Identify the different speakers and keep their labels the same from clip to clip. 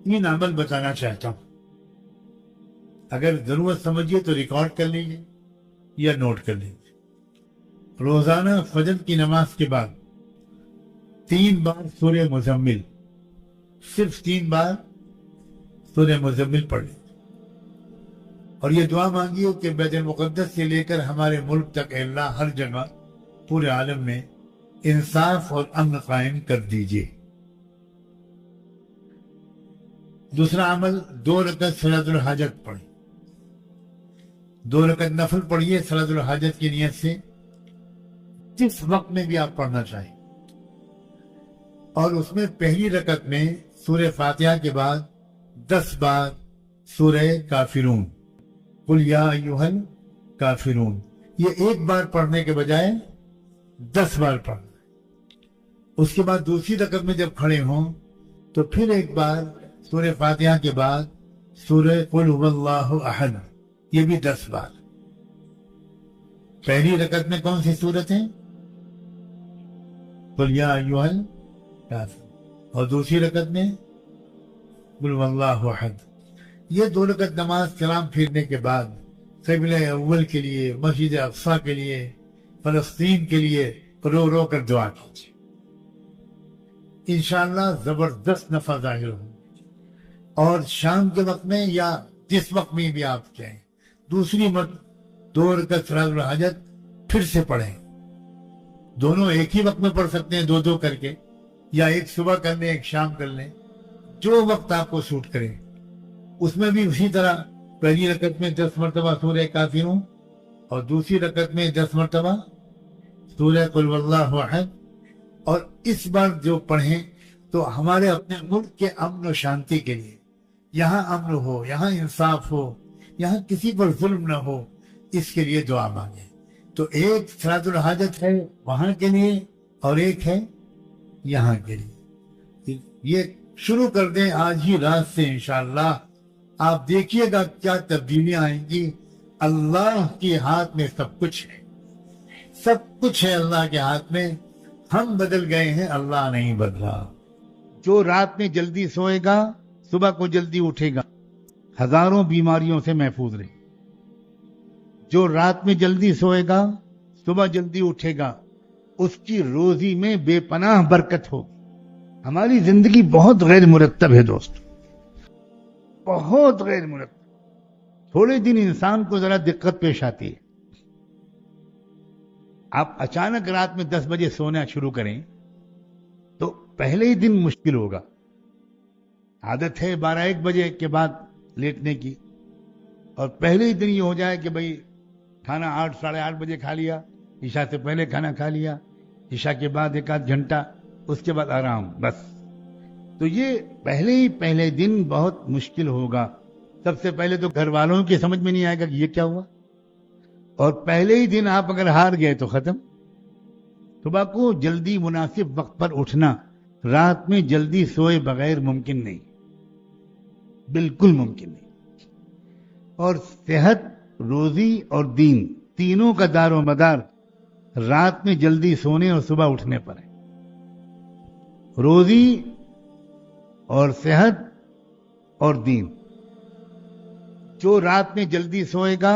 Speaker 1: تین عمل بتانا چاہتا ہوں، اگر ضرورت سمجھیے تو ریکارڈ کر لیجیے یا نوٹ کر لیجیے۔ روزانہ فجر کی نماز کے بعد 3 بار سورہ مزمل، صرف 3 بار سورہ مزمل پڑھ لیجیے، اور یہ دعا مانگیے کہ بیت المقدس سے لے کر ہمارے ملک تک اے اللہ ہر جگہ پورے عالم میں انصاف اور امن قائم کر دیجیے۔ دوسرا عمل 2 رکعت صلاۃ الحاجت پڑھیں، 2 رکعت نفل پڑھیے صلاۃ الحاجت کی نیت سے، جس وقت میں بھی آپ پڑھنا چاہیں، اور اس میں پہلی رکعت میں سورہ فاتحہ کے بعد 10 بار سورہ کافرون، قل یا ایھا الکافرون، یہ ایک بار پڑھنے کے بجائے 10 بار پڑھنا۔ اس کے بعد دوسری رکعت میں جب کھڑے ہوں تو پھر ایک بار سورہ فاتحہ کے بعد سورہ قل ھو اللہ احد، یہ بھی 10 بار۔ پہلی رکعت میں کون سی صورت ہے؟ قل یا ایھا الکافرون، اور دوسری رکعت میں قل ھو اللہ احد۔ یہ 2 رکعت نماز سلام پھیرنے کے بعد قبلہ اول کے لیے، مسجد اقصیٰ کے لیے، فلسطین کے لیے رو رو کر دعا کیجیے، انشاءاللہ زبردست نفع ظاہر ہو۔ اور شام کے وقت میں یا جس وقت میں بھی آپ چاہیں دوسری مرتبہ 2 رکعت صلاۃ الحاجت پھر سے پڑھیں، دونوں ایک ہی وقت میں پڑھ سکتے ہیں 2 کر کے، یا ایک صبح کر لیں ایک شام کر لیں، جو وقت آپ کو سوٹ کرے۔ اس میں بھی اسی طرح پہلی رکعت میں 10 مرتبہ سورہ کافرون اور دوسری رکعت میں 10 مرتبہ سورہ قل ھو اللہ احد۔ اور اس بار جو پڑھیں تو ہمارے اپنے ملک کے امن و شانتی کے لیے، یہاں امن ہو، یہاں انصاف ہو، یہاں کسی پر ظلم نہ ہو، اس کے لیے دعا مانگیں۔ تو ایک صلاۃ الحاجت ہے وہاں کے لیے اور ایک ہے یہاں کے لیے۔ یہ شروع کر دیں آج ہی رات سے انشاءاللہ، آپ دیکھیے گا کیا تبدیلیاں آئیں گی۔ اللہ کے ہاتھ میں سب کچھ ہے، سب کچھ ہے اللہ کے ہاتھ میں۔ ہم بدل گئے ہیں، اللہ نہیں بدلا۔ جو رات میں جلدی سوئے گا صبح کو جلدی اٹھے گا، ہزاروں بیماریوں سے محفوظ رہے۔ جو رات میں جلدی سوئے گا صبح جلدی اٹھے گا، اس کی روزی میں بے پناہ برکت ہوگی۔ ہماری زندگی بہت غیر مرتب ہے دوست، بہت غیر مرتب۔ تھوڑے دن انسان کو ذرا دقت پیش آتی ہے۔ آپ اچانک رات میں 10 بجے سونا شروع کریں تو پہلے ہی دن مشکل ہوگا۔ عادت ہے 12-1 بجے کے بعد لیٹنے کی، اور پہلے ہی دن یہ ہو جائے کہ بھئی کھانا 8-8:30 بجے کھا لیا، عشاء سے پہلے کھانا کھا لیا، عشاء کے بعد 1 گھنٹہ، اس کے بعد آرام، بس۔ تو یہ پہلے دن بہت مشکل ہوگا۔ سب سے پہلے تو گھر والوں کی سمجھ میں نہیں آئے گا کہ یہ کیا ہوا، اور پہلے ہی دن آپ اگر ہار گئے تو ختم۔ صبح کو جلدی مناسب وقت پر اٹھنا رات میں جلدی سوئے بغیر ممکن نہیں، بالکل ممکن نہیں۔ اور صحت، روزی اور دین تینوں کا دار و مدار رات میں جلدی سونے اور صبح اٹھنے پر ہے۔ روزی اور صحت اور دین، جو رات میں جلدی سوئے گا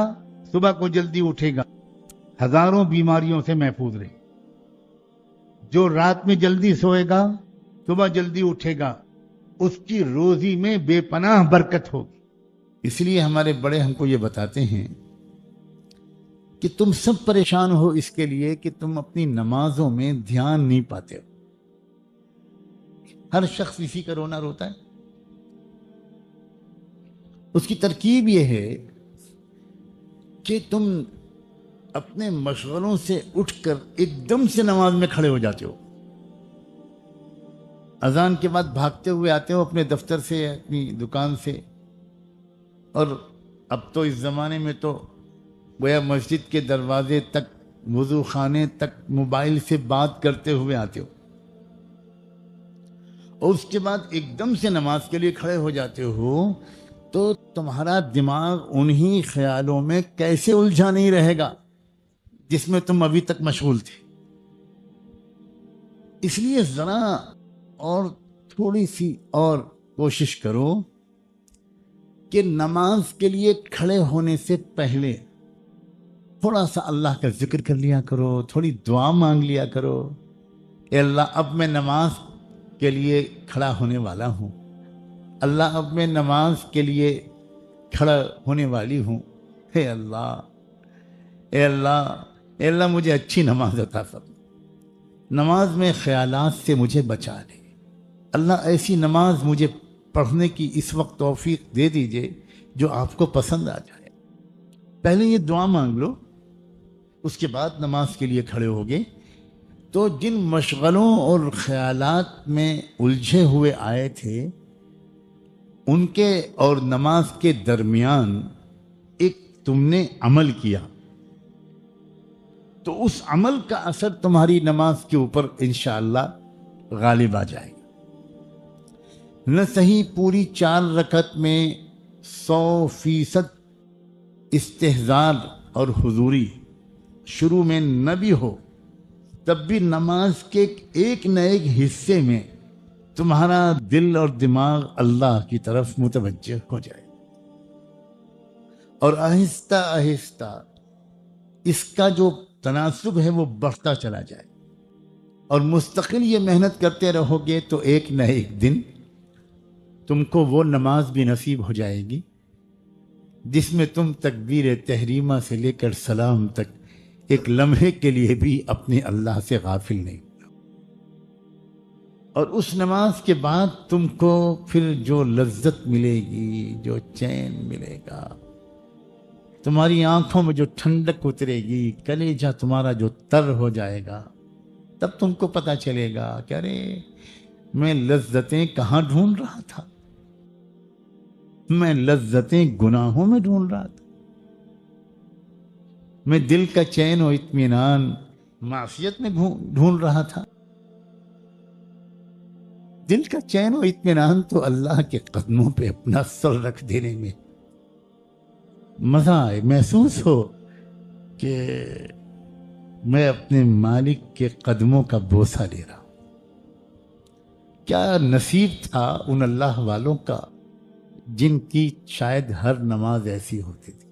Speaker 1: صبح کو جلدی اٹھے گا، ہزاروں بیماریوں سے محفوظ رہے۔ جو رات میں جلدی سوئے گا صبح جلدی اٹھے گا، اس کی روزی میں بے پناہ برکت ہوگی۔ اس لیے ہمارے بڑے ہم کو یہ بتاتے ہیں کہ تم سب پریشان ہو اس کے لیے کہ تم اپنی نمازوں میں دھیان نہیں پاتے ہو۔ ہر شخص اسی کا رونا روتا ہے۔ اس کی ترکیب یہ ہے کہ تم اپنے مشغلوں سے اٹھ کر ایک دم سے نماز میں کھڑے ہو جاتے ہو، اذان کے بعد بھاگتے ہوئے آتے ہو اپنے دفتر سے، اپنی دکان سے، اور اب تو اس زمانے میں تو گویا مسجد کے دروازے تک، وضو خانے تک موبائل سے بات کرتے ہوئے آتے ہو، اور اس کے بعد ایک دم سے نماز کے لیے کھڑے ہو جاتے ہو، تو تمہارا دماغ انہی خیالوں میں کیسے الجھا نہیں رہے گا جس میں تم ابھی تک مشغول تھے۔ اس لیے ذرا اور تھوڑی سی اور
Speaker 2: کوشش کرو کہ نماز کے لیے کھڑے ہونے سے پہلے تھوڑا سا اللہ کا ذکر کر لیا کرو، تھوڑی دعا مانگ لیا کرو. اے اللہ اب میں نماز کے لیے کھڑا ہونے والا ہوں، اللہ اب میں نماز کے لیے کھڑا ہونے والی ہوں. اے اللہ، اے اللہ، اے اللہ مجھے اچھی نماز عطا فرما، نماز میں خیالات سے مجھے بچا لے. اللہ ایسی نماز مجھے پڑھنے کی اس وقت توفیق دے دیجئے جو آپ کو پسند آ جائے. پہلے یہ دعا مانگ لو، اس کے بعد نماز کے لیے کھڑے ہوگے تو جن مشغلوں اور خیالات میں الجھے ہوئے آئے تھے ان کے اور نماز کے درمیان ایک تم نے عمل کیا تو اس عمل کا اثر تمہاری نماز کے اوپر انشاءاللہ غالب آ جائے گا. نہ صحیح پوری 4 رکعت میں 100% استحضار اور حضوری شروع میں نہ بھی ہو، تب بھی نماز کے ایک نہ ایک حصے میں تمہارا دل اور دماغ اللہ کی طرف متوجہ ہو جائے اور آہستہ آہستہ اس کا جو تناسب ہے وہ بڑھتا چلا جائے اور مستقل یہ محنت کرتے رہو گے تو ایک نہ ایک دن تم کو وہ نماز بھی نصیب ہو جائے گی جس میں تم تکبیر تحریمہ سے لے کر سلام تک ایک لمحے کے لیے بھی اپنے اللہ سے غافل نہیں. اور اس نماز کے بعد تم کو پھر جو لذت ملے گی، جو چین ملے گا، تمہاری آنکھوں میں جو ٹھنڈک اترے گی، کلیجہ تمہارا جو تر ہو جائے گا، تب تم کو پتہ چلے گا کہ ارے میں لذتیں کہاں ڈھونڈ رہا تھا، میں لذتیں گناہوں میں ڈھونڈ رہا تھا، میں دل کا چین و اطمینان معصیت میں ڈھونڈ رہا تھا. دل کا چین و اطمینان تو اللہ کے قدموں پہ اپنا سر رکھ دینے میں مزہ آئے، محسوس ہو کہ میں اپنے مالک کے قدموں کا بوسہ لے رہا ہوں. کیا نصیب تھا ان اللہ والوں کا جن کی شاید ہر نماز ایسی ہوتی تھی.